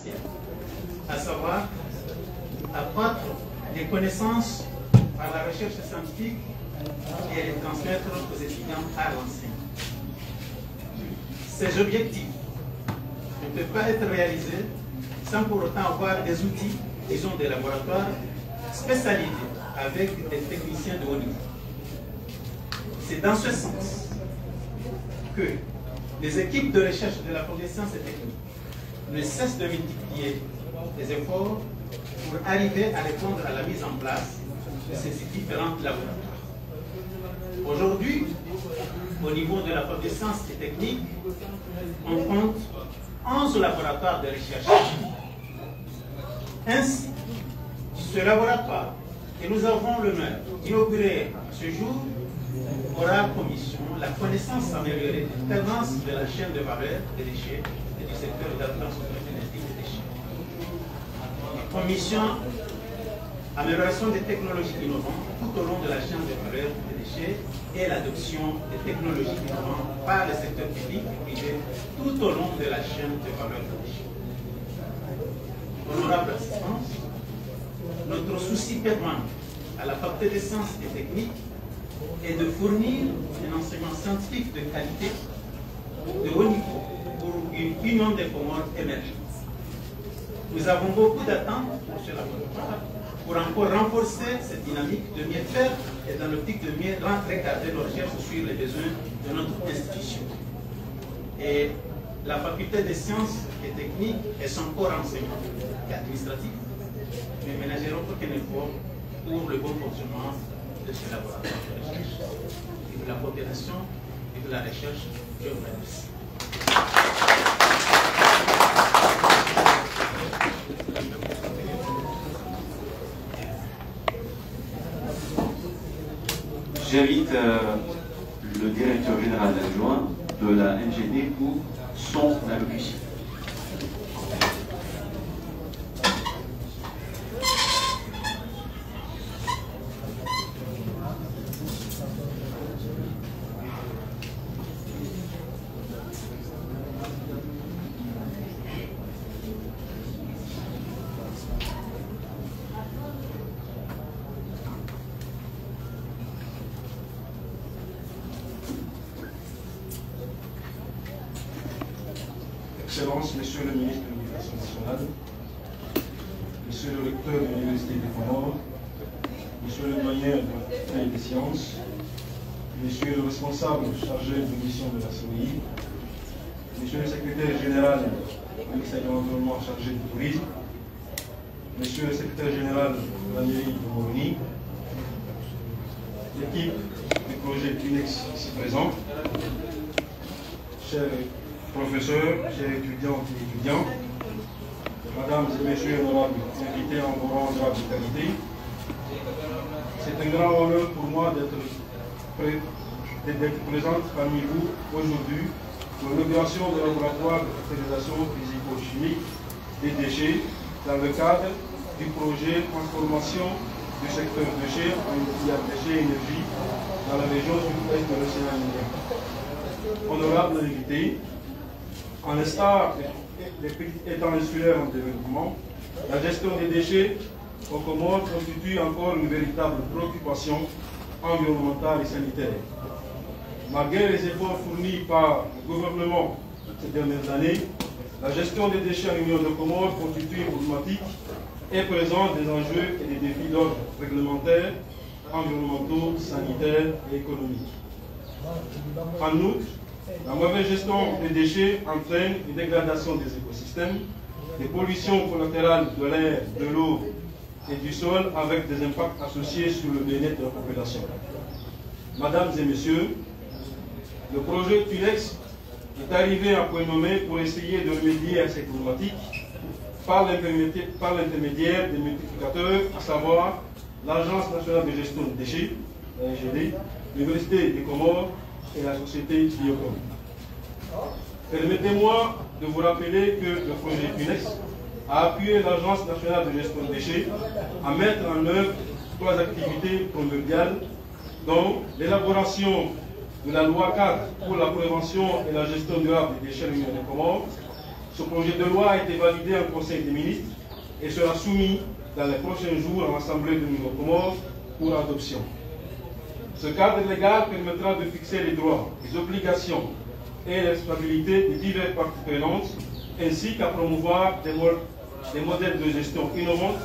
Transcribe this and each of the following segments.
essentielle, à savoir apprendre des connaissances par la recherche scientifique et les transmettre aux étudiants à l'enseignement. Ces objectifs ne peuvent pas être réalisés sans pour autant avoir des outils, disons des laboratoires spécialisés avec des techniciens de haut niveau. C'est dans ce sens que les équipes de recherche de la Faculté des sciences et techniques ne cessent de multiplier les efforts pour arriver à répondre à la mise en place de ces différents laboratoires. Aujourd'hui, au niveau de la Faculté des sciences et techniques, on compte 11 laboratoires de recherche. Ainsi, ce laboratoire que nous avons l'honneur d'inaugurer ce jour aura pour mission la connaissance améliorée des tendances de la chaîne de valeur des déchets et du secteur de la transformation génétique des déchets. Pour mission, amélioration des technologies innovantes tout au long de la chaîne de valeur des déchets et l'adoption des technologies innovantes par le secteur public et privé tout au long de la chaîne de valeur des déchets. Honorable assistance, notre souci permanent à la Faculté des sciences et techniques est de fournir un enseignement scientifique de qualité, de haut niveau, pour une union des Comores émergente. Nous avons beaucoup d'attentes pour ce laboratoire, pour encore renforcer cette dynamique, de mieux faire et dans l'optique de mieux regarder nos recherches sur les besoins de notre institution. Et la Faculté des sciences et techniques et son corps enseignant et administratif ne ménageront aucun effort pour le bon fonctionnement de ce laboratoire de recherche et de la coopération et de la recherche. Je vous remercie. J'invite le directeur général adjoint de la NGD pour son allocution. Excellences, Monsieur le ministre de l'Éducation nationale, Monsieur le recteur de l'Université des Comores, Monsieur le doyen de la Faculté des sciences, Monsieur le responsable chargé de mission de la COI, Monsieur le secrétaire général du ministère de l'Environnement chargé du tourisme, Monsieur le secrétaire général de la mairie de Moroni, l'équipe du projet PUNEX ici présente, chers professeurs, chers étudiantes et étudiants, mesdames et messieurs honorables invités en vos rangs de qualité, c'est un grand honneur pour moi d'être présente parmi vous aujourd'hui pour l'inauguration du laboratoire de fertilisation physico-chimique des déchets dans le cadre du projet transformation du secteur déchets en filière déchets énergie dans la région sud-est de l'océan Indien. Honorables invités, en l'instar des petits États insulaires en développement, la gestion des déchets aux Comores constitue encore une véritable préoccupation environnementale et sanitaire. Malgré les efforts fournis par le gouvernement ces dernières années, la gestion des déchets en Union de Comores constitue une problématique et présente des enjeux et des défis d'ordre réglementaire, environnementaux, sanitaires et économiques. En outre, la mauvaise gestion des déchets entraîne une dégradation des écosystèmes, des pollutions collatérales de l'air, de l'eau et du sol avec des impacts associés sur le bien-être de la population. Mesdames et messieurs, le projet PUNEX est arrivé à point nommé pour essayer de remédier à ces problématiques par l'intermédiaire des multiplicateurs, à savoir l'Agence nationale de gestion des déchets, la NGD, l'Université des Comores et la société Biocom. Permettez-moi de vous rappeler que le projet PUNEX a appuyé l'Agence nationale de gestion des déchets à mettre en œuvre 3 activités primordiales, dont l'élaboration de la loi 4 pour la prévention et la gestion durable des déchets de l'Union des Comores, Ce projet de loi a été validé en Conseil des ministres et sera soumis dans les prochains jours à l'Assemblée de l'Union Comore pour adoption. Ce cadre légal permettra de fixer les droits, les obligations et les responsabilités des diverses parties prenantes, ainsi qu'à promouvoir des modèles de gestion innovants,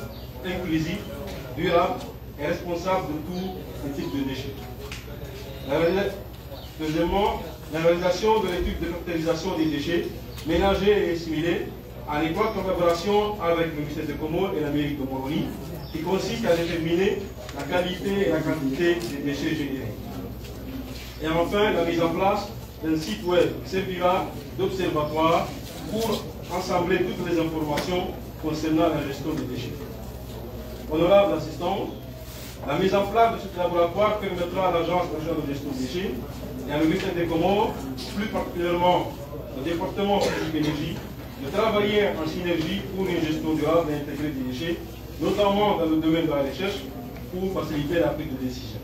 inclusifs, durables et responsables de tous les types de déchets. Deuxièmement, la réalisation de l'étude de caractérisation des déchets ménagers et assimilés en étroite collaboration avec le ministère des Comores et la mairie de Moroni, qui consiste à déterminer la qualité et la quantité des déchets générés. Et enfin, la mise en place d'un site web qui servira d'observatoire pour assembler toutes les informations concernant la gestion des déchets. Honorable assistant, la mise en place de ce laboratoire permettra à l'Agence nationale de gestion des déchets et à le ministère des Comores, plus particulièrement au département physique et énergie, de travailler en synergie pour une gestion durable et intégrée des déchets, notamment dans le domaine de la recherche, pour faciliter la prise de décision.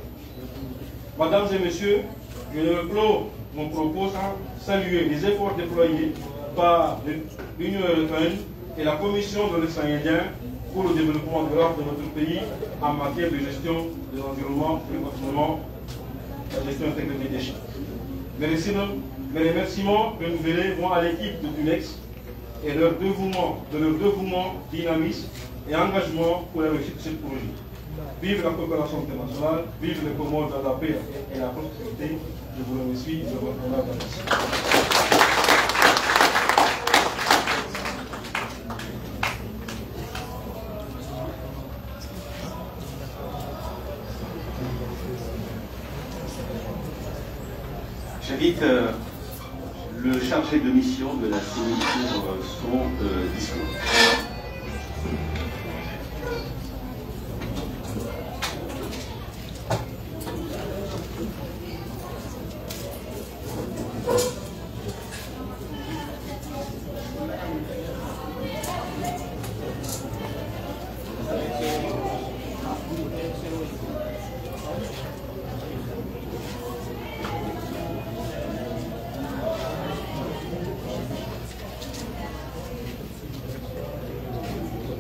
Mesdames et messieurs, je ne clôt mon propos sans saluer les efforts déployés par l'Union européenne et la Commission de l'océan Indien pour le développement durable de notre pays en matière de gestion de l'environnement, plus particulièrement la gestion intégrée des déchets. Mes remerciements renouvelés vont à l'équipe de TUNEX et de leur dévouement, dynamisme et engagement pour la réussite de ce projet. Vive la coopération internationale, vive les Comores dans la paix et la prospérité. Je vous remercie de votre attention. J'invite le chargé de mission de la CEI pour son discours.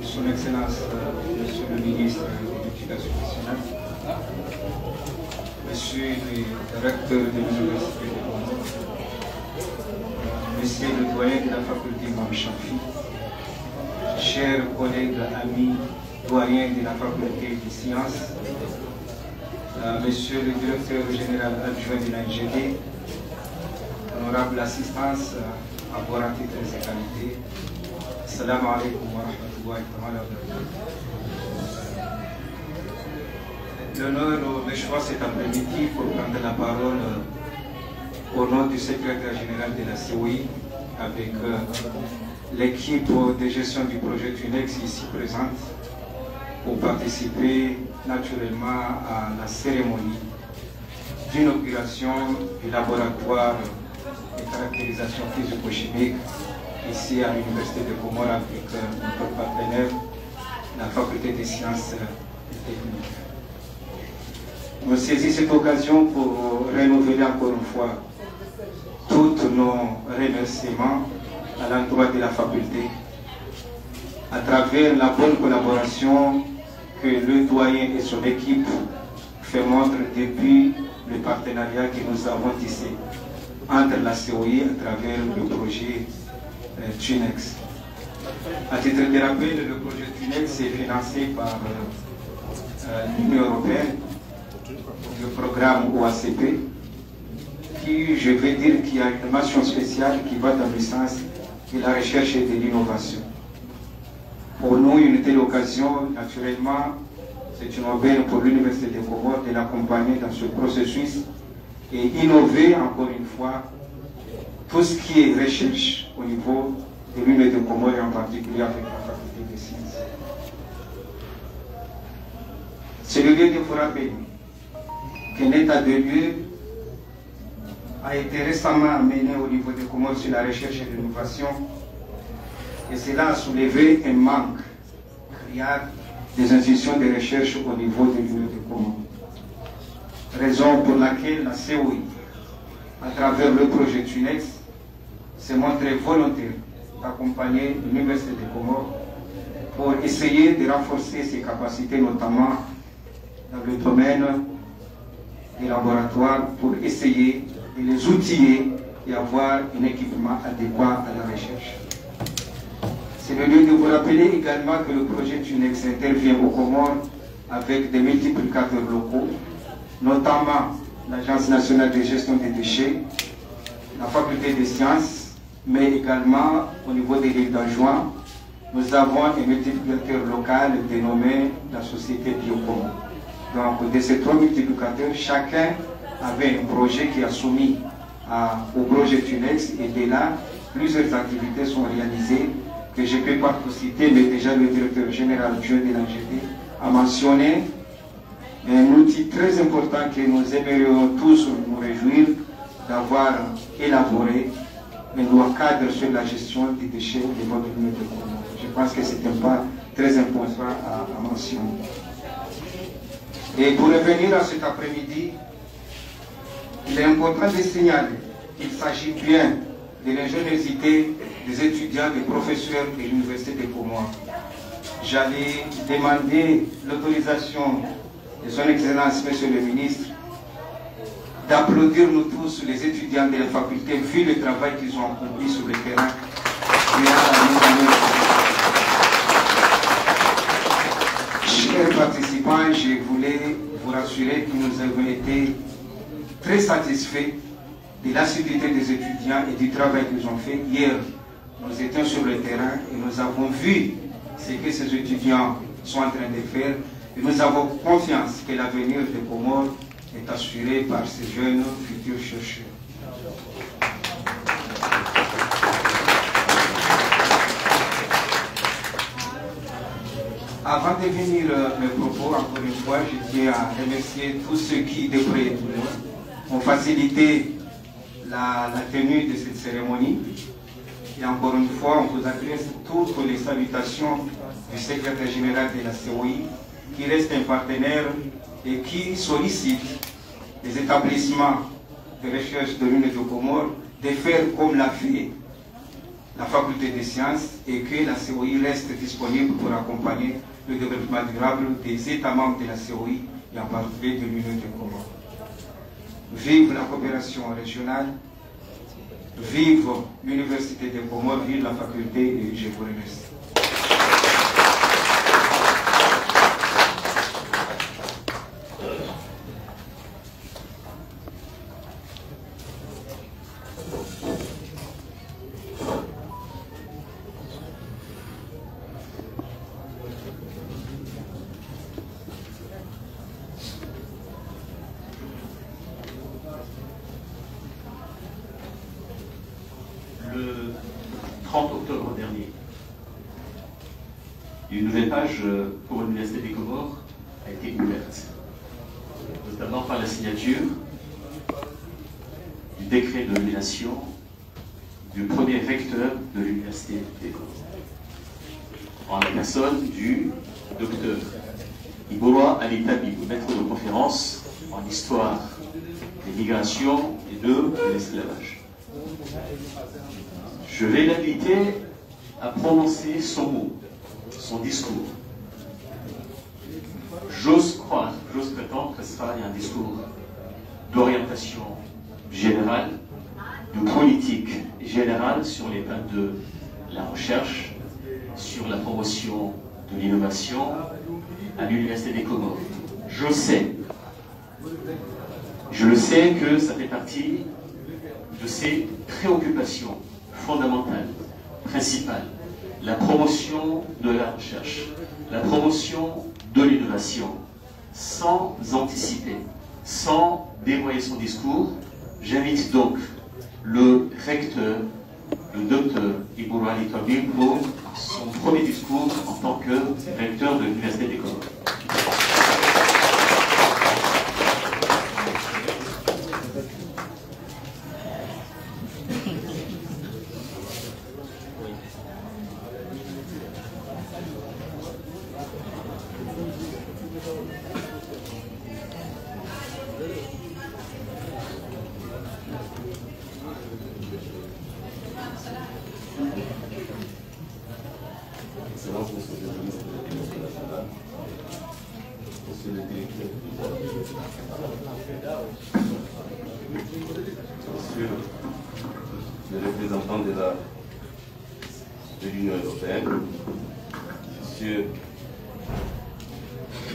Son Excellence, Monsieur le ministre de l'Éducation nationale, Monsieur le directeur de l'Université de Comores, Monsieur le doyen de la faculté Mamchafi, chers collègues, amis, doyens de la faculté des sciences, Monsieur le directeur général adjoint de l'IGD, honorable assistance à vos titres et qualités, Assalamu alaikum wa rahmatullahi wa barakatuh. L'honneur me choisit cet après-midi pour prendre la parole au nom du secrétaire général de la COI avec l'équipe de gestion du projet TUNEX ici présente pour participer naturellement à la cérémonie d'inauguration du laboratoire de caractérisation physico-chimique ici à l'Université de Comores avec notre partenaire, la Faculté des sciences et techniques. Nous saisissons cette occasion pour renouveler encore une fois tous nos remerciements à l'endroit de la faculté à travers la bonne collaboration que le doyen et son équipe font montre depuis le partenariat que nous avons tissé entre la COI à travers le projet TUNEX. À titre de rappel, le projet TUNEX est financé par l'Union européenne, le programme OACP, qui, je vais dire, qu'il y a une mention spéciale qui va dans le sens de la recherche et de l'innovation. Pour nous, une telle occasion, naturellement, c'est une aubaine pour l'Université des Comores de l'accompagner dans ce processus et innover encore une fois tout ce qui est recherche au niveau de l'Université des Comores, en particulier avec la faculté des sciences. C'est le lieu de vous rappeler qu'un état de lieu a été récemment mené au niveau des Comores sur la recherche et l'innovation, et cela a soulevé un manque criard des institutions de recherche au niveau de l'Union des Comores. Raison pour laquelle la COI, à travers le projet TUNEX, s'est montrée volontaire accompagner l'Université des Comores pour essayer de renforcer ses capacités, notamment dans le domaine des laboratoires, pour essayer de les outiller et avoir un équipement adéquat à la recherche. C'est le lieu de vous rappeler également que le projet TUNEX intervient aux Comores avec des multiplicateurs locaux, notamment l'Agence nationale de gestion des déchets, la faculté des sciences, mais également au niveau des villes d'Anjouan, nous avons un multiplicateur local dénommé la société Biocom. Donc de ces 3 multiplicateurs, chacun avait un projet qui a soumis au projet TUNEX, et de là, plusieurs activités sont réalisées que je ne peux pas tout citer, mais déjà le directeur général de l'NGD a mentionné un outil très important que nous aimerions tous nous réjouir d'avoir élaboré, un loi cadre sur la gestion des déchets de votre communauté. Je pense que c'est un pas très important à mentionner. Et pour revenir à cet après-midi, il est important de signaler qu'il s'agit bien de l'ingéniosité des étudiants, des professeurs de l'Université des Comores. J'allais demander l'autorisation de son Excellence, Monsieur le Ministre, d'applaudir nous tous, les étudiants de la faculté, vu le travail qu'ils ont accompli sur le terrain. Chers participants, je voulais vous rassurer que nous avons été très satisfaits de l'assiduité des étudiants et du travail qu'ils ont fait. Hier, nous étions sur le terrain et nous avons vu ce que ces étudiants sont en train de faire. Et nous avons confiance que l'avenir des Comores est assuré par ces jeunes futurs chercheurs. Avant de venir mes propos, encore une fois, je tiens à remercier tous ceux qui, de près et de loin, ont facilité la tenue de cette cérémonie. Et encore une fois, on vous adresse toutes les salutations du secrétaire général de la COI, qui reste un partenaire et qui sollicite les établissements de recherche de l'Union des Comores de faire comme l'a fait la faculté des sciences, et que la COI reste disponible pour accompagner le développement durable des États membres de la COI et en particulier de l'Union des Comores. Vive la coopération régionale, vive l'Université des Comores, vive la faculté, et je vous remercie. Le 30 octobre dernier, une nouvelle page pour l'Université des Comores a été ouverte, notamment par la signature du décret de nomination du premier recteur de l'Université des Comores, en la personne du docteur Iboroa Ali-Tabib, maître de conférence en histoire des migrations et de l'esclavage. Je vais l'inviter à prononcer son mot, son discours. J'ose croire, j'ose prétendre que ce sera un discours d'orientation générale, de politique générale sur les plans de la recherche, sur la promotion de l'innovation à l'Université des Comores. Je le sais que ça fait partie de ses préoccupations fondamentales, principales, la promotion de la recherche, la promotion de l'innovation, sans anticiper, sans dévoyer son discours. J'invite donc le recteur, le docteur Iboroa Ali-Tabib, pour son premier discours en tant que recteur de l'Université des Comores. Présidence, Monsieur le ministre de l'Éducation nationale, Monsieur le directeur Monsieur le représentant de l'Union européenne, Monsieur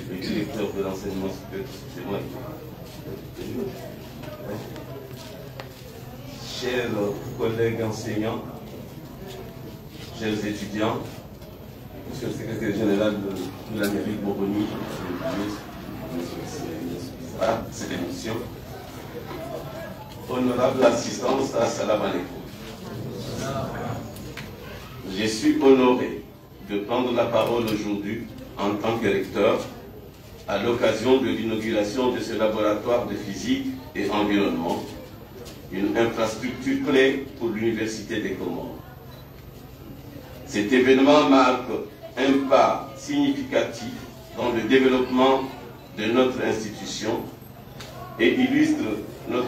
le directeur de l'enseignement supérieur, chers collègues enseignants, chers étudiants, Monsieur le secrétaire général de la mairie de Boboni, c'est l'émission. Honorable assistance, assalamu alaikum. Je suis honoré de prendre la parole aujourd'hui en tant que recteur à l'occasion de l'inauguration de ce laboratoire de physique et environnement, une infrastructure clé pour l'Université des Comores. Cet événement marque un pas significatif dans le développement de notre institution et illustre notre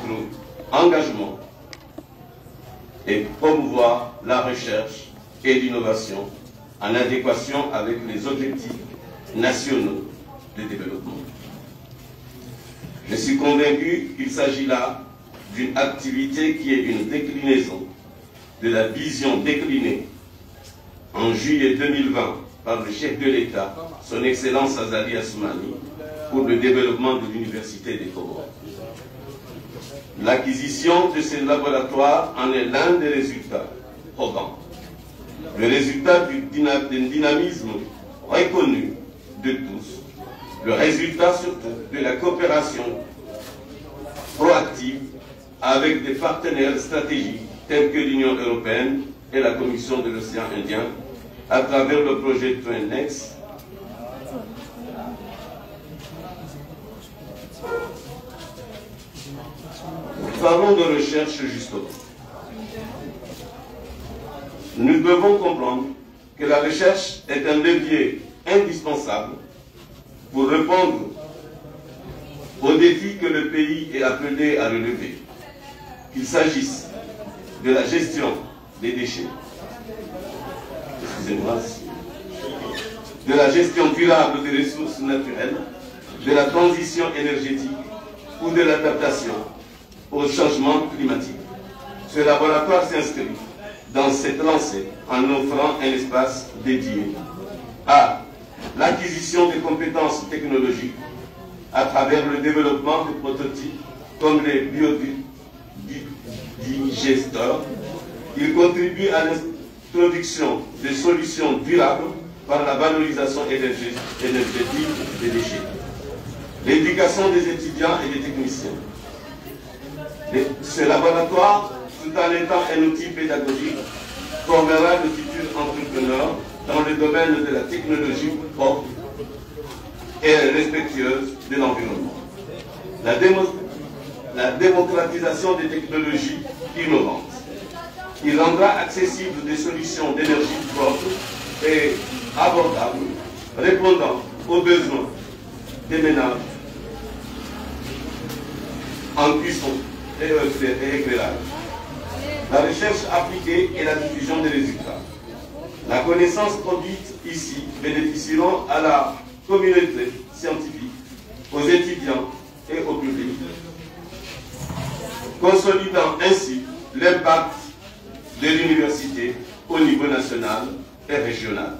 engagement et promouvoir la recherche et l'innovation en adéquation avec les objectifs nationaux de développement. Je suis convaincu qu'il s'agit là d'une activité qui est une déclinaison de la vision déclinée en juillet 2020 par le chef de l'État, son Excellence Azali Assoumani, pour le développement de l'Université des Comores. L'acquisition de ces laboratoires en est l'un des résultats probants. Le résultat d'un dynamisme reconnu de tous, le résultat surtout de la coopération proactive avec des partenaires stratégiques tels que l'Union européenne et la Commission de l'océan Indien à travers le projet TwinNext. Parlons de recherche justement. Nous devons comprendre que la recherche est un levier indispensable pour répondre aux défis que le pays est appelé à relever, qu'il s'agisse de la gestion des déchets, de la gestion durable des ressources naturelles, de la transition énergétique ou de l'adaptation au changement climatique. Ce laboratoire s'inscrit dans cette lancée en offrant un espace dédié à l'acquisition des compétences technologiques à travers le développement de prototypes comme les biodigesteurs. Il contribue à l'introduction de solutions durables par la valorisation énergétique des déchets. L'éducation des étudiants et des techniciens. Ce laboratoire, tout en étant un outil pédagogique, formera de futurs entrepreneurs dans le domaine de la technologie propre et respectueuse de l'environnement. La démocratisation des technologies innovantes. Il rendra accessibles des solutions d'énergie propre et abordables, répondant aux besoins des ménages en cuisson et éclairage. La recherche appliquée et la diffusion des résultats. La connaissance produite ici bénéficieront à la communauté scientifique, aux étudiants et au public, consolidant ainsi l'impact de l'université au niveau national et régional.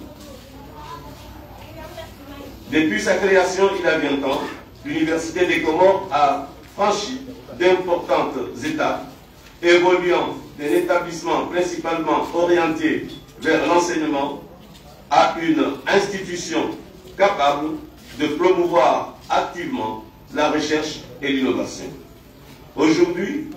Depuis sa création il y a 20 ans, l'Université des Comores a franchi d'importantes étapes, évoluant d'un établissement principalement orienté vers l'enseignement à une institution capable de promouvoir activement la recherche et l'innovation. Aujourd'hui,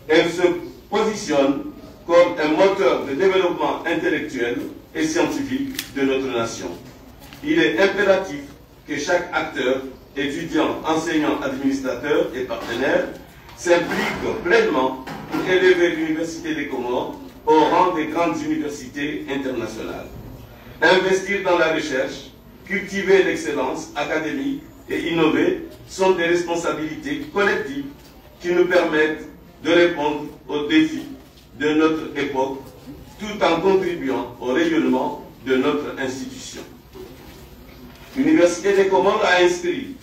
elle se positionne comme un moteur de développement intellectuel et scientifique de notre nation. Il est impératif que chaque acteur, étudiant, enseignant, administrateur et partenaire s'implique pleinement pour élever l'Université des Comores au rang des grandes universités internationales. Investir dans la recherche, cultiver l'excellence académique et innover sont des responsabilités collectives qui nous permettent de répondre aux défis de notre époque tout en contribuant au rayonnement de notre institution. L'Université des Comores a inscrit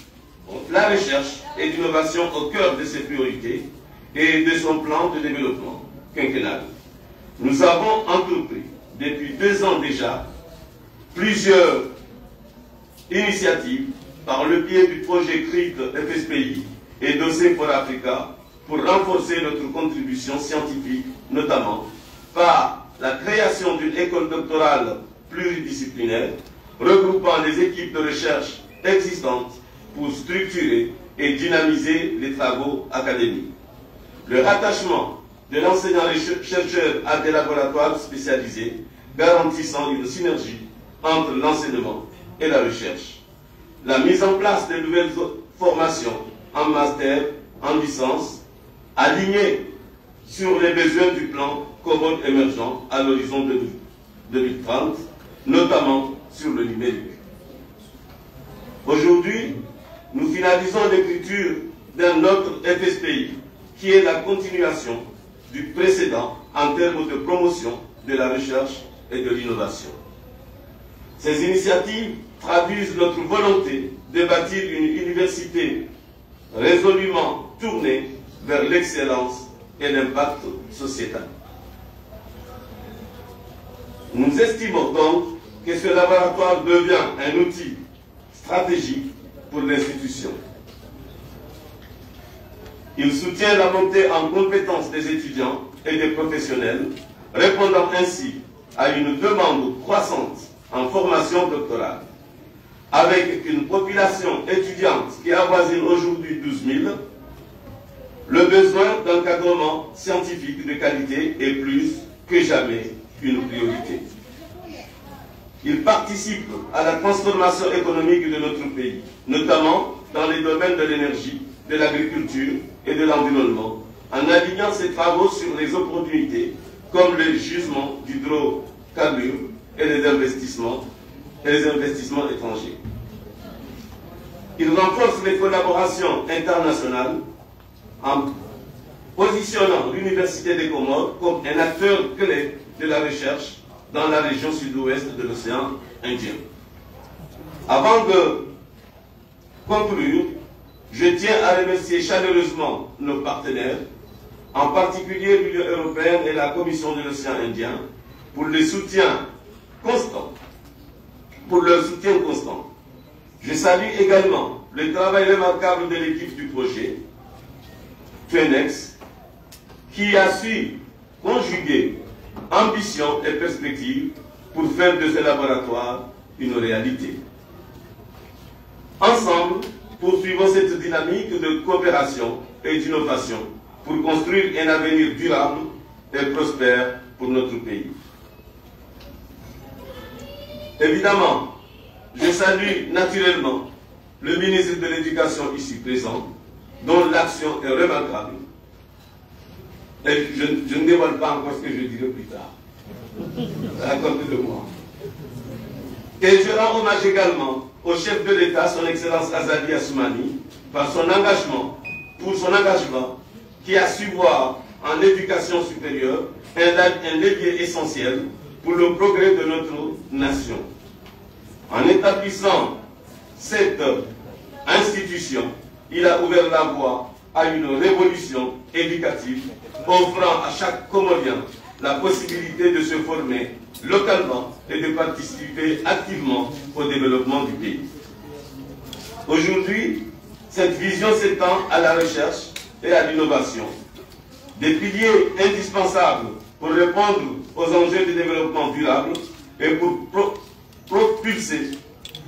la recherche et l'innovation au cœur de ses priorités et de son plan de développement quinquennal. Nous avons entrepris depuis 2 ans déjà plusieurs initiatives par le biais du projet CRIT FSPI et Dossier for Africa pour renforcer notre contribution scientifique, notamment par la création d'une école doctorale pluridisciplinaire regroupant les équipes de recherche existantes pour structurer et dynamiser les travaux académiques. Le rattachement de l'enseignant-chercheur à des laboratoires spécialisés garantissant une synergie entre l'enseignement et la recherche. La mise en place de nouvelles formations en master, en licence, alignées sur les besoins du plan Comores émergent à l'horizon 2030, notamment sur le numérique. Aujourd'hui, nous finalisons l'écriture d'un autre FSPI qui est la continuation du précédent en termes de promotion de la recherche et de l'innovation. Ces initiatives traduisent notre volonté de bâtir une université résolument tournée vers l'excellence et l'impact sociétal. Nous estimons donc que ce laboratoire devient un outil stratégique pour l'institution. Il soutient la montée en compétences des étudiants et des professionnels, répondant ainsi à une demande croissante en formation doctorale. Avec une population étudiante qui avoisine aujourd'hui 12 000, le besoin d'encadrement scientifique de qualité est plus que jamais une priorité. Il participe à la transformation économique de notre pays, notamment dans les domaines de l'énergie, de l'agriculture et de l'environnement, en alignant ses travaux sur les opportunités comme le gisement d'hydrocarbures et les investissements étrangers. Il renforce les collaborations internationales en positionnant l'Université des Comores comme un acteur clé de la recherche dans la région sud-ouest de l'océan Indien. Avant de conclure, je tiens à remercier chaleureusement nos partenaires, en particulier l'Union européenne et la Commission de l'océan Indien, pour leur soutien constant. Je salue également le travail remarquable de l'équipe du projet, TUENEX, qui a su conjuguer ambition et perspective pour faire de ce laboratoire une réalité. Ensemble, poursuivons cette dynamique de coopération et d'innovation pour construire un avenir durable et prospère pour notre pays. Évidemment, je salue naturellement le ministre de l'Éducation ici présent, dont l'action est remarquable. Et je ne dévoile pas encore ce que je dirai plus tard. Racontez-le-moi. Et je rends hommage également au chef de l'État, son Excellence Azali Assoumani, pour son engagement qui a su voir en éducation supérieure un levier essentiel pour le progrès de notre nation. En établissant cette institution, il a ouvert la voie à une révolution éducative, offrant à chaque Comorien la possibilité de se former localement et de participer activement au développement du pays. Aujourd'hui, cette vision s'étend à la recherche et à l'innovation, des piliers indispensables pour répondre aux enjeux du développement durable et pour propulser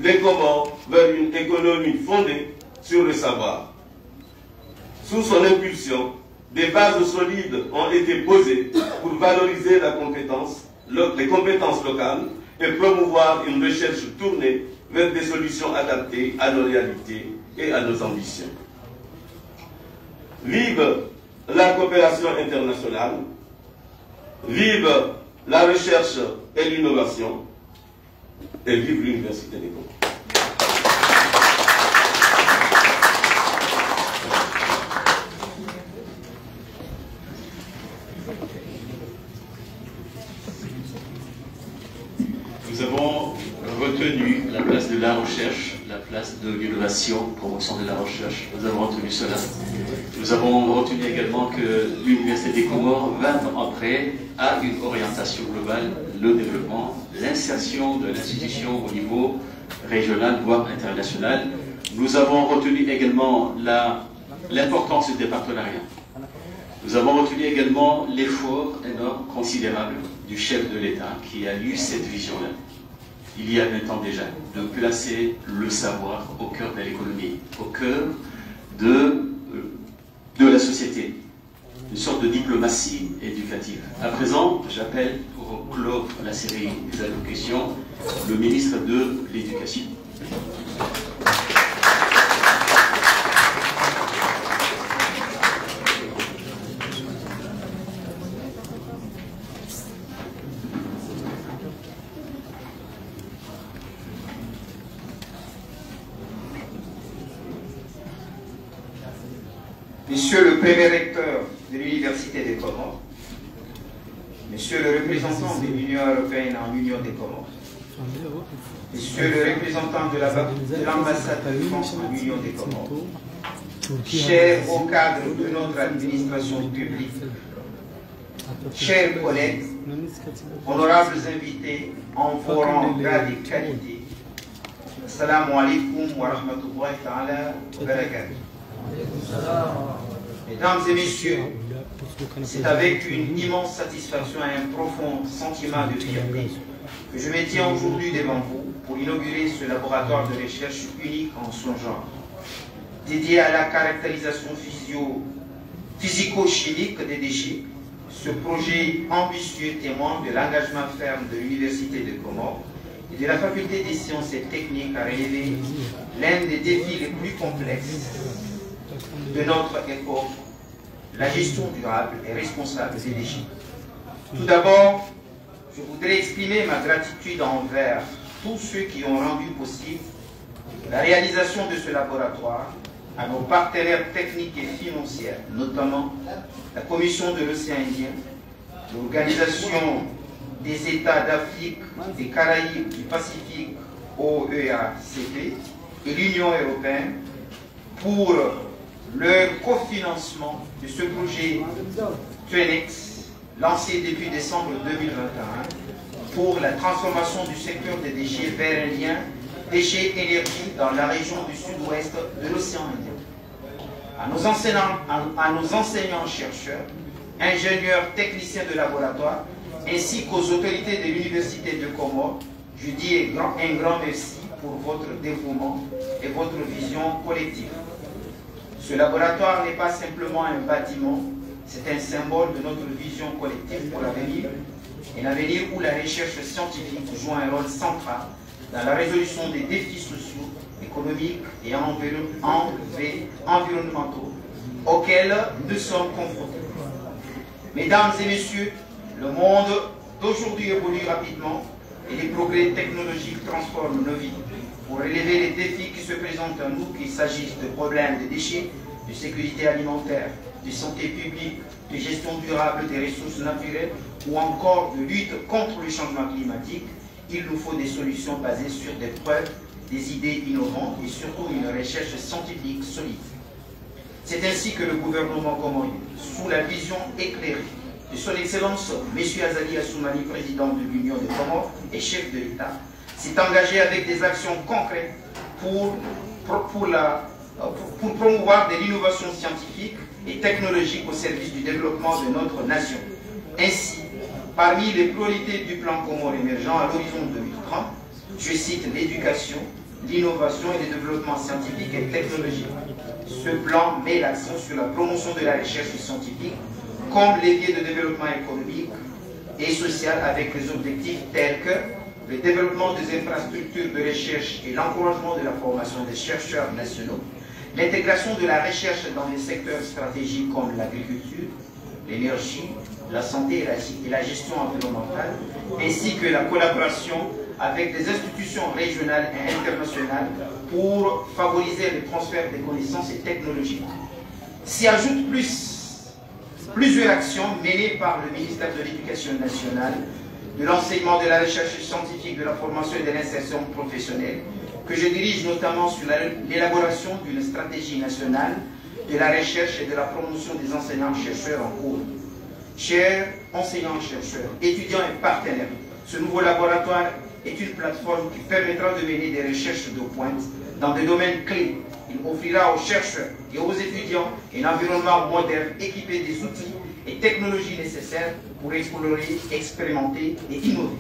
les Comores vers une économie fondée sur le savoir. Sous son impulsion, des bases solides ont été posées pour valoriser les compétences locales et promouvoir une recherche tournée vers des solutions adaptées à nos réalités et à nos ambitions. Vive la coopération internationale, vive la recherche et l'innovation, et vive l'Université des Comores. Nous avons retenu la place de la recherche, la place de l'innovation, promotion de la recherche. Nous avons retenu cela. Nous avons retenu également que l'Université des Comores va après à une orientation globale, le développement, l'insertion de l'institution au niveau régional, voire international. Nous avons retenu également l'importance des partenariats. Nous avons retenu également l'effort énorme, considérable du chef de l'État qui a eu cette vision-là, il y a 20 ans déjà, de placer le savoir au cœur de l'économie, au cœur de la société, une sorte de diplomatie éducative. À présent, j'appelle pour clore la série des allocutions le ministre de l'Éducation. Monsieur le premier recteur de l'Université des Comores, Monsieur le représentant de l'Union européenne en Union des Comores, Monsieur le représentant de l'ambassade de France en Union des Comores, chers hauts cadres de notre administration publique, chers collègues, honorables invités en vos rangs, grades et qualités, Assalamu alaikum wa rahmatullahi ta'ala wa barakatuh. Mesdames et messieurs, c'est avec une immense satisfaction et un profond sentiment de fierté que je me tiens aujourd'hui devant vous pour inaugurer ce laboratoire de recherche unique en son genre, dédié à la caractérisation physico-chimique des déchets. Ce projet ambitieux témoigne de l'engagement ferme de l'Université de Comores et de la Faculté des sciences et techniques à relever l'un des défis les plus complexes de notre époque, la gestion durable et responsable des déchets. Tout d'abord, je voudrais exprimer ma gratitude envers tous ceux qui ont rendu possible la réalisation de ce laboratoire, à nos partenaires techniques et financiers, notamment la Commission de l'Océan Indien, l'Organisation des États d'Afrique, des Caraïbes, du Pacifique, OEACP, et l'Union européenne, pour leur cofinancement de ce projet TUENEX, lancé depuis décembre 2021, pour la transformation du secteur des déchets vers un lien déchets-énergie dans la région du sud-ouest de l'océan Indien. À nos enseignants-chercheurs, ingénieurs, techniciens de laboratoire, ainsi qu'aux autorités de l'Université de Comores, je dis un grand merci pour votre dévouement et votre vision collective. Ce laboratoire n'est pas simplement un bâtiment, c'est un symbole de notre vision collective pour l'avenir, un avenir où la recherche scientifique joue un rôle central dans la résolution des défis sociaux, économiques et environnementaux auxquels nous sommes confrontés. Mesdames et messieurs, le monde d'aujourd'hui évolue rapidement et les progrès technologiques transforment nos vies. Pour relever les défis qui se présentent à nous, qu'il s'agisse de problèmes de déchets, de sécurité alimentaire, de santé publique, de gestion durable des ressources naturelles ou encore de lutte contre le changement climatique, il nous faut des solutions basées sur des preuves, des idées innovantes et surtout une recherche scientifique solide. C'est ainsi que le gouvernement comorien, sous la vision éclairée de son Excellence M. Azali Assoumani, président de l'Union des Comores et chef de l'État, s'est engagé avec des actions concrètes pour promouvoir de l'innovation scientifique et technologique au service du développement de notre nation. Ainsi, parmi les priorités du plan Comores émergent à l'horizon 2030, je cite l'éducation, l'innovation et le développement scientifique et technologique. Ce plan met l'accent sur la promotion de la recherche scientifique comme levier de développement économique et social avec des objectifs tels que le développement des infrastructures de recherche et l'encouragement de la formation des chercheurs nationaux, l'intégration de la recherche dans les secteurs stratégiques comme l'agriculture, l'énergie, la santé et la gestion environnementale, ainsi que la collaboration avec des institutions régionales et internationales pour favoriser le transfert des connaissances et technologies. S'y ajoutent plusieurs actions menées par le ministère de l'Éducation nationale de l'enseignement, de la recherche scientifique, de la formation et de l'insertion professionnelle, que je dirige notamment sur l'élaboration d'une stratégie nationale de la recherche et de la promotion des enseignants-chercheurs en cours. Chers enseignants-chercheurs, étudiants et partenaires, ce nouveau laboratoire est une plateforme qui permettra de mener des recherches de pointe dans des domaines clés. Il offrira aux chercheurs et aux étudiants un environnement moderne équipé des outils et technologies nécessaires pour explorer, expérimenter et innover.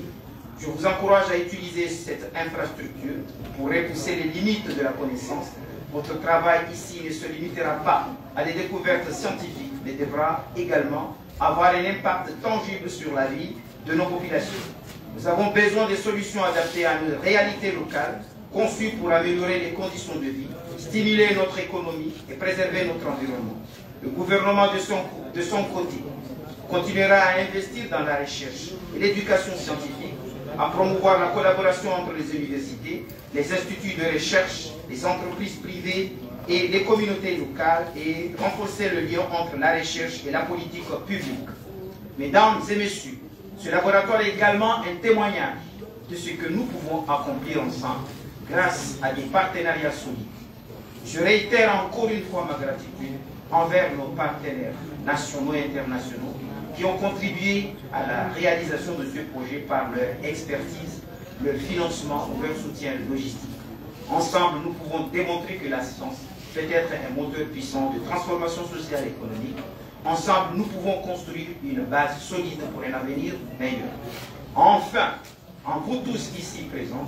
Je vous encourage à utiliser cette infrastructure pour repousser les limites de la connaissance. Votre travail ici ne se limitera pas à des découvertes scientifiques, mais devra également avoir un impact tangible sur la vie de nos populations. Nous avons besoin de solutions adaptées à nos réalités locales, conçues pour améliorer les conditions de vie, stimuler notre économie et préserver notre environnement. Le gouvernement de son côté continuera à investir dans la recherche et l'éducation scientifique, à promouvoir la collaboration entre les universités, les instituts de recherche, les entreprises privées et les communautés locales et renforcer le lien entre la recherche et la politique publique. Mesdames et messieurs, ce laboratoire est également un témoignage de ce que nous pouvons accomplir ensemble grâce à des partenariats solides. Je réitère encore une fois ma gratitude envers nos partenaires nationaux et internationaux qui ont contribué à la réalisation de ce projet par leur expertise, leur financement ou leur soutien logistique. Ensemble, nous pouvons démontrer que la science peut être un moteur puissant de transformation sociale et économique. Ensemble, nous pouvons construire une base solide pour un avenir meilleur. Enfin, en vous tous ici présents,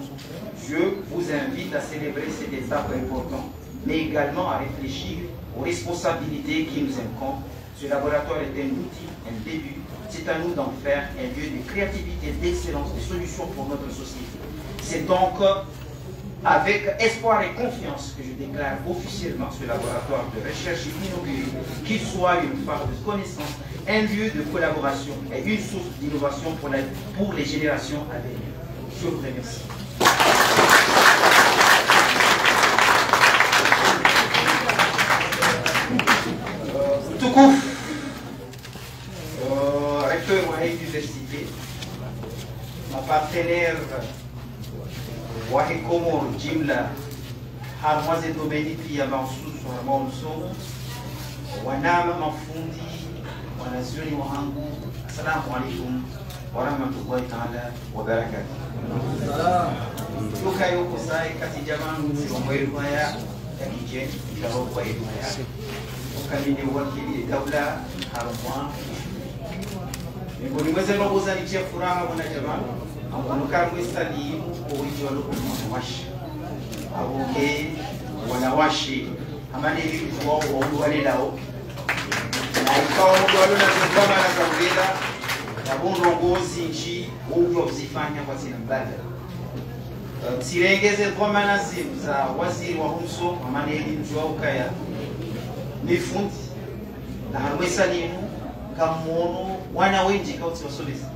je vous invite à célébrer cette étape importante, mais également à réfléchir aux responsabilités qui nous incombent. Ce laboratoire est un outil, un début. C'est à nous d'en faire un lieu de créativité, d'excellence, de solutions pour notre société. C'est donc avec espoir et confiance que je déclare officiellement ce laboratoire de recherche inauguré, qu'il soit une phare de connaissance, un lieu de collaboration et une source d'innovation pour les générations à venir. Je vous remercie. Tukufu recteur wa université, ma partenaire wa Komoro jimla harmaze domeni pia mahususu harmaonso wanama mafundi wanazioni wangu, assalamu alaikum warahmatullahi taala wabarakatuh. Tuka yuko sai kati jamanu zomweri haya ya kijeni ikaroba yetu haya kamini wakili dawla harmwa ngoni mweze loboza nitia furaha mwana jamanu amunuka mwesali owijo lokuma washi aboke wanawashi amane hivi wao wale lao na ikawa wale na kama na kawela na bonrongozi nchi wao kuzifanya kwa sina mbada sirengeze kwa manazim za waziri wa humso amane hivi njoo kaya mifundi na harwesalimu kamono wana wenji kauti wasoleza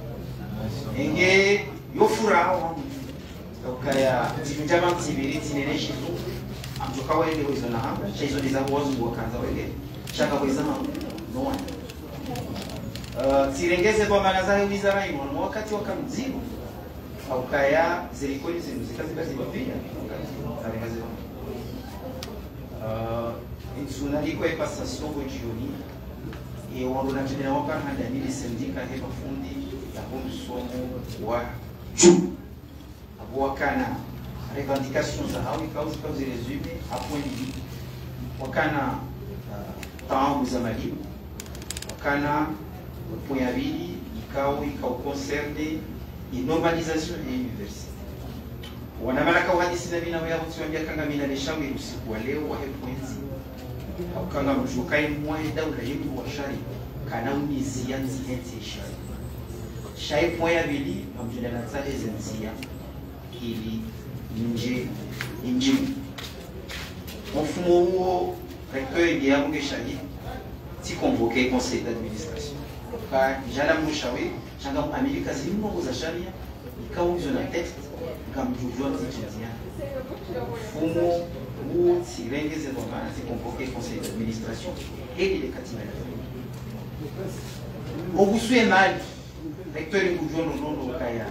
enge yofura wangu ukaya tinjama mtibiri tinene shizu amjoka wele wezo na hanga chaizo niza wazu wakanza wele shaka weza no one tirengeze kwa manazahe wizara imo wakati wakamzigo ukaya zilikuwa zikazi wapia wakati Insunaliko e passation jioni e wando na jina waka handa nili sendika heba fundi ya bomsomo wa juu wakana revendication za hawi kauzi resume a point de vue wakana tamu za malibu wakana point ya bili ikao concerne une normalisation de l'université wanamalaka uhadisi na bina wao tuambia kanga mina leshawi usiku wa leo wa point kanga mshukai mmoja daula yetu wa shari kana unizi yanzi shari shai poya bili amjenda na tsale zenzia ili nje mfumo huo recteur ya mungeshaji ti convoquer conseil d'administration ka jala mushawi changa Amerika zimmo za sharia ikauzo na text kamjujwa tijazia mfumo ou sirengeze kwa maana convoquer conseil d'administration et les katiba. Obusue mali recteur ngujono nono kaya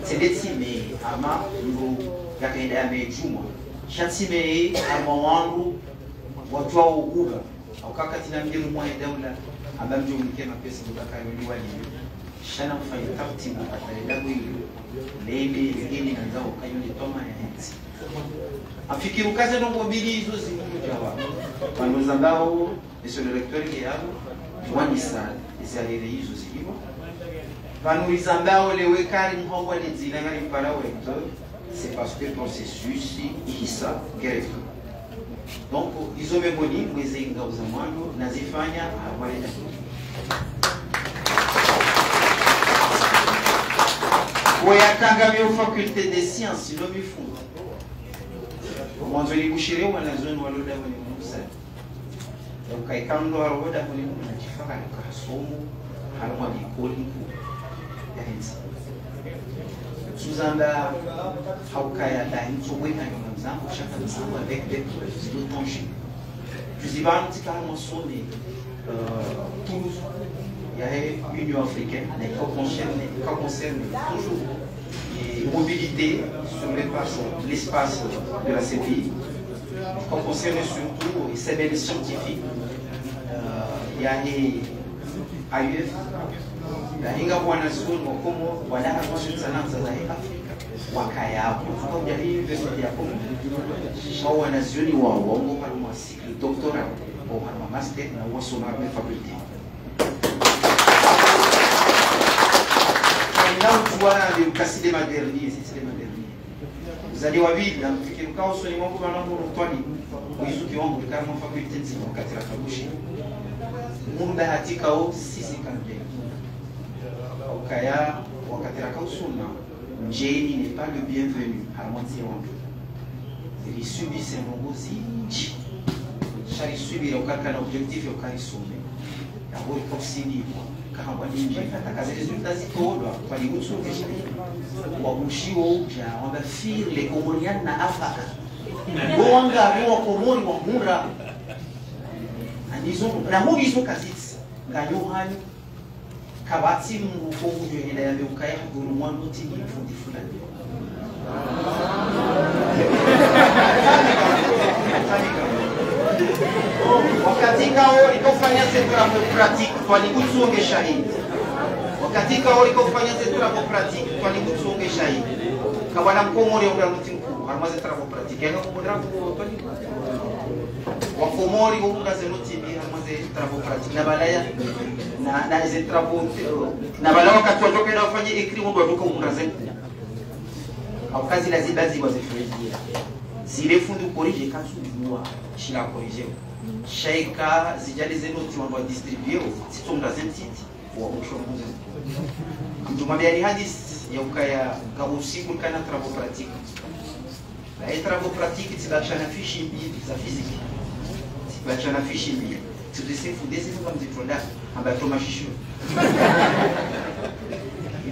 sedetime ama ndo yakaenda amejuma shatime ama wangu watu wao uga au kakati na mjemu mwa daula ambamjo mkema pesa mtakayo liwali shana mfanya taratibu ataenda mwili lebe ngine na nzao kayoni toma ya nzi afikiru kaze ndo mbili hizo zimuja wa wanoza ambao monsieur le recteur yao wanisa izalele hizo ziliwa vanuriza ambao lewe kari mhongwa lezina ngari mpara recteur c'est parce que le processus ihisa greffe. Donc, ils ont même dit que les gens qui nazifanya awaleta. Wayakanga myo faculté des sciences lo mifunga. Mwanzo ni kushire wanazoni waloda wale musa. Ukaikando haroda wale mnachifaka kwa somo harma bikoli ku. Yahinzi. Suzanda haukaya da hinzo wena ni mzangu shaka mzangu avec des tangibles. Je dis pas que carrément sonné Toulouse, il y a l'Union africaine qui concerne toujours les mobilités sur l'espace de la CPI, qui concerne surtout les semaines scientifiques. Il y a AUF, il y a Komo, voilà la consultation de Afrique. Wakaya, il y a l'université à Komo. Chaque nation a un cycle doctoral ou un master dans la faculté. Là, on voit le cassis des moderniers, c'est les moderniers. Vous allez voir vite, dans le cas où on va voir les qui ont carrément faculté de la faculté. Monde à Tikao, 6 Okaya, Wakateraka Usuna, Njeni n'est pas le bienvenu à Montiron. Il subit ses mots aussi. Chaque subit le cas objectif au cas sommet. Il y a beaucoup de signes. Car on va dire que les résultats sont pas les outils que j'ai. On va faire les Comoriens na Afrique. Bonga, bon Comori, bon Mura. Na Mobiso Kazitz, Gayohan, Kabati, Moukou, et la Yukaya, Gourmouan, Notini, Fondifulani. Wakatika walikofanya sekta ya pratique twaligutsunge shahidi. Wakatika walikofanya sekta ya pratique twaligutsunge shahidi. Kabana mkomori ule mtimku armaze tra pratique yana kumudra ko twali. Wakomori unda zenotimi armaze tra pratique na balaya na ze trabo na balaya wakati watoke na wafanye ekri ndo watoka umraze. Au kazi la zibazi wazifurejia. Zile fundu corrige kasu duwa shila corrige. Sheika zijalize noti wando distribuer sitonga zentiti wa ushombuzi. Mtumambia ni hadis ya ukaya kabusiku kana travaux pratiques. La travaux pratiques tibachana fishi mbili za physique. Tibachana fishi mbili. Tudese fudese kama mzitonda ambaye tomashisho.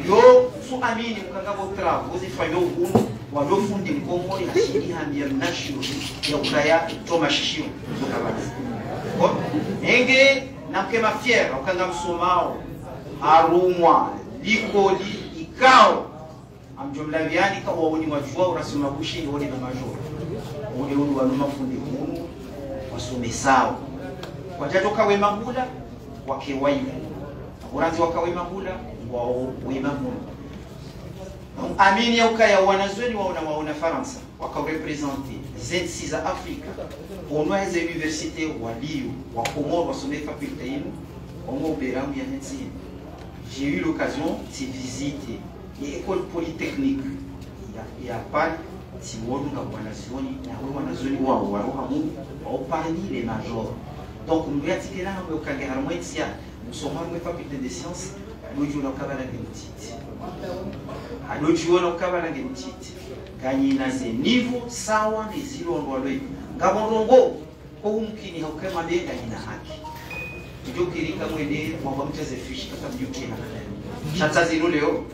Yo su amini mkangabo travaux zifanywa ugumu walofundi mkomori hashiri hambia mnashio ya ukaya tomashisho tukabaza. Enge namkema fier ukanga msomao arumwa likoli ikao amjumla viani kwa woni wajua urasoma bushi woni na majoro woni woni wanuma fundi kunu wasome sawa wajatoka wema hula wakewaimu uranzi wakawema hula wao wema hula amini ya ukaya wanazweni waona Faransa wakarepresenter Z6 za Afrika on les universités waliyo wa Comores wasome faculté yenu on opéra bien médecine. J'ai eu l'occasion de visiter l'école polytechnique. Il y a pas si on a wanazoni wao waroha Mungu au parmi les majors. Donc nous yatike là au kagera mwetia nous sommes en faculté de sciences nous jouons au kabala genetite. Nous jouons au kabala genetite. Gagner na ze niveau sawa ni zilo ndwalwe. Ngaborongo ko umkini haukema benga ina haki. Njokirika mwende mwamba mteze fishi kata mjuki na nani. Chatazi leo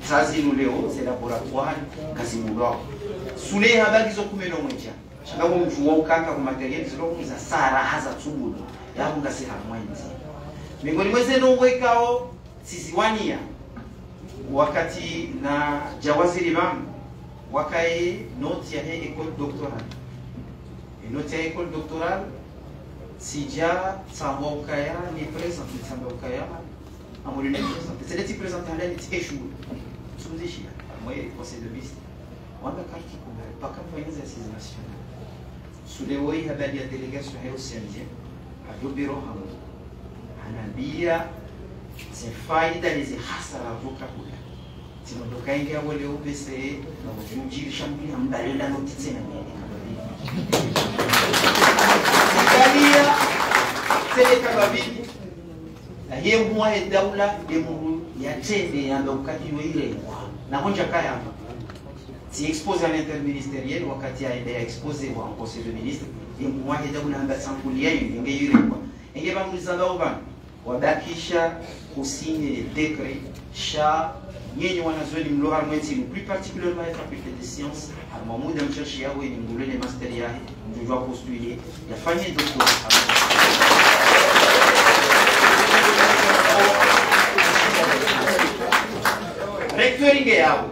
c'est laboratoire kazi mulwa. Sule habari zo kumeno mwenja. Shangabo mjuwa ukaka ku materiel zilo za sara haza tsubulo. Yabu ngasi hamwenzi. Mingoni mweze no wekao sisiwania. wakati na jawaziri bam wakae note ya école doctorale note ya école doctorale sija tsamba ukaya ni présente tsamba ukaya amuri ni présente c'est les présente à l'été échoué sous moi conseil de ministre wanda karti kuma paka fanya exercice national sulewoi habari ya delegation ya OCMG ajobiro hamu anambia c'est faida les hasara vuka kula tinodoka ingia wale ubese na ujunjiri shambuli amdalenda notitse na mimi Italia tele kababili na hiyo mwa daula demu ya tende ya ukati yoire na honja kaya hapa si expose à l'interministériel wakati aende expose wa conseil de ministre hiyo mwa daula amba sankulia yenge kwa inge bamulizanga obana wadakisha kusigne décret cha yenye wanazoni mloha mwezi plus particulièrement la faculté des sciences à moment de chercher à oui ngule les master ya ndio doit postuler ya fanye doctorat recteur inge yao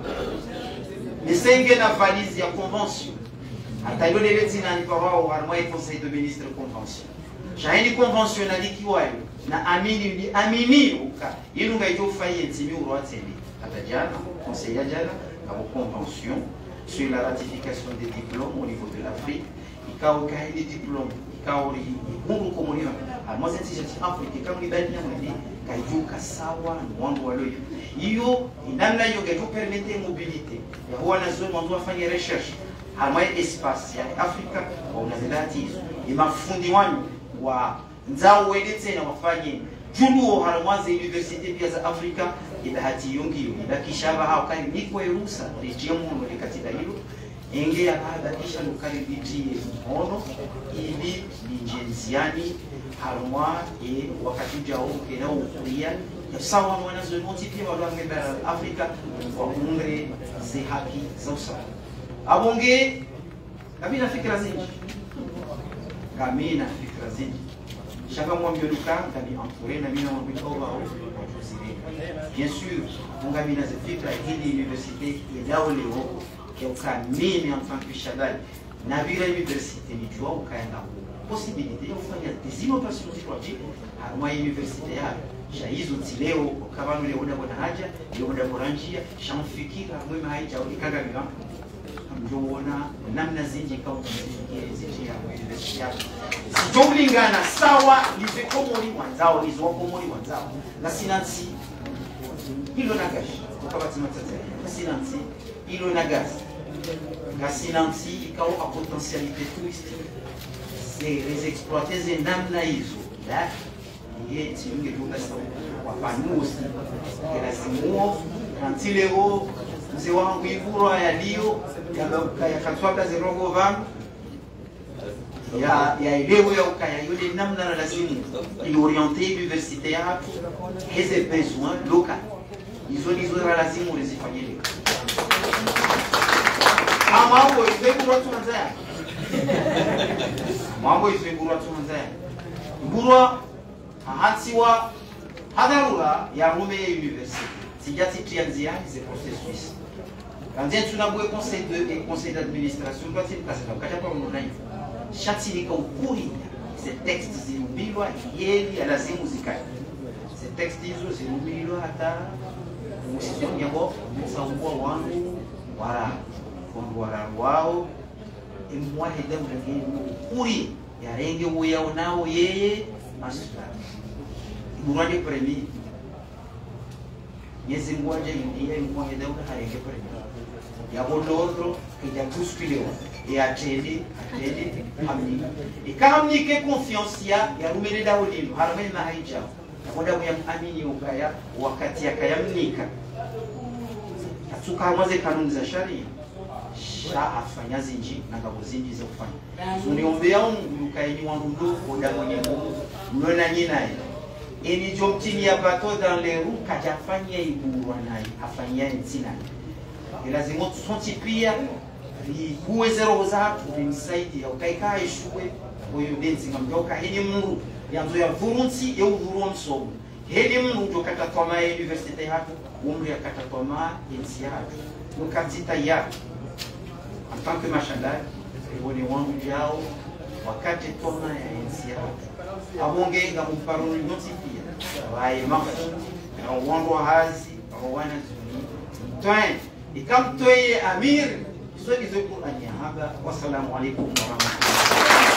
nisenge na valise ya convention atayole letina ni kwa wao harmoi conseil de ministre convention shaini conventionnali kiwayo na amini uka yinu ngaijo faye ntimi urwateli atajana conseil ya jana na convention sur la ratification des diplômes au niveau de l'Afrique ikao kaidi diplôme ikao ri mungu komunio almost c'est Afrique kama ni bali nyamwe kaijuka sawa mwangu waloyo hiyo namna hiyo ngaijo permettre mobilité ya huwa na zone mwanzo afanye recherche harmai espace ya Afrika kwa unazilati hizo ni mafundi wanyu wa nzao wedete na wafanye julu haramwaze university pia za Afrika ibahati yongiyo ibakishaba hao kali niko erusa rijimu ni katika hilo enge akabakisha lukali biti ono ili linjenziani harmwa wakati jao kena ukuria sawa wanazo noti pia walangenda Afrika kwa umre ze haki za usawa abonge kabila fikra zingi kamina fikra zingi shaka mwambio lukanga ni entouré na mina mwambio au bien sûr mungamina ze fikra hili université yao leo kwa mimi en tant que chadal na vile université ni jua ukaenda possibilité ya kufanya des innovations technologiques harmwa université ya shaizo tileo kama leo una haja leo una boranjia shamfikira mwema haija ulikaga milango njoona namna zinji kama zinji ya university yako sitolingana sawa lize komori wanzao lizo komori wanzao na sinansi hilo na gashi tukabati matete na sinansi hilo na gashi na sinansi ikao a potentialité touristique c'est les exploiter ces namna hizo là yeye tiunge tukasa wapanuzi kila simuo kantileo mzee wangu Ivuro yaliyo ya katwaba zirongo vangu ya elewo ya ukaya yule namna na lazima iorienter université yako hizi besoins locaux hizo lazima uzifanyie mambo ifekura tuanza mambo ifekura tuanza Ivuro ahatiwa hadarura ya rume université sijati trianziani ce processus quand tu n'as pas conseil d'administration doit être passé donc quand on a chatilika ukuri ces textes zirubilwa yeli alazimu zikae ces textes hizo zirubilwa hata musitoni yabo msauwa wangu wala kongo wala wao imwa heda mrangeni ukuri ya renge uyao nao yeye masura imurade premier yezi mwaje ndiye imwa heda una harenge premier yabo l'autre que ya bousculer et atteindre amni et kamnike confiance ya rumele daulilo harameni na haija yakwenda kuyamamini ukaya wakati yakayamnika atuka mwaze kanuni za sharia sha afanya zinji na ngabo zinji za kufanya tuniombea Mungu ukaini wangu ndugu nda mwenye Mungu mwana nyinaye eni jomtini ya bato dans les roues kajafanya iburwa naye afanyia ntina lazima tusonti ni uwezero zako kumsaidia ukaika ishwe huyo denzi ngamjoka hini Mungu yanzo ya vurunsi ya uvuruo msomo Helimu ndio katatoma university hatu, umri ya katatoma insi hatu. Nukatita ya, en tant que machandari, woni wangu yao, wakati toma ya insi hatu. Awonge nga mparo notipia, wae mafu, na wangu hazi, wana zuni. Toin, ikam toye amir, iso kizoku anyahaba. Wassalamu alaikum warahmatullahi wabarakatuh.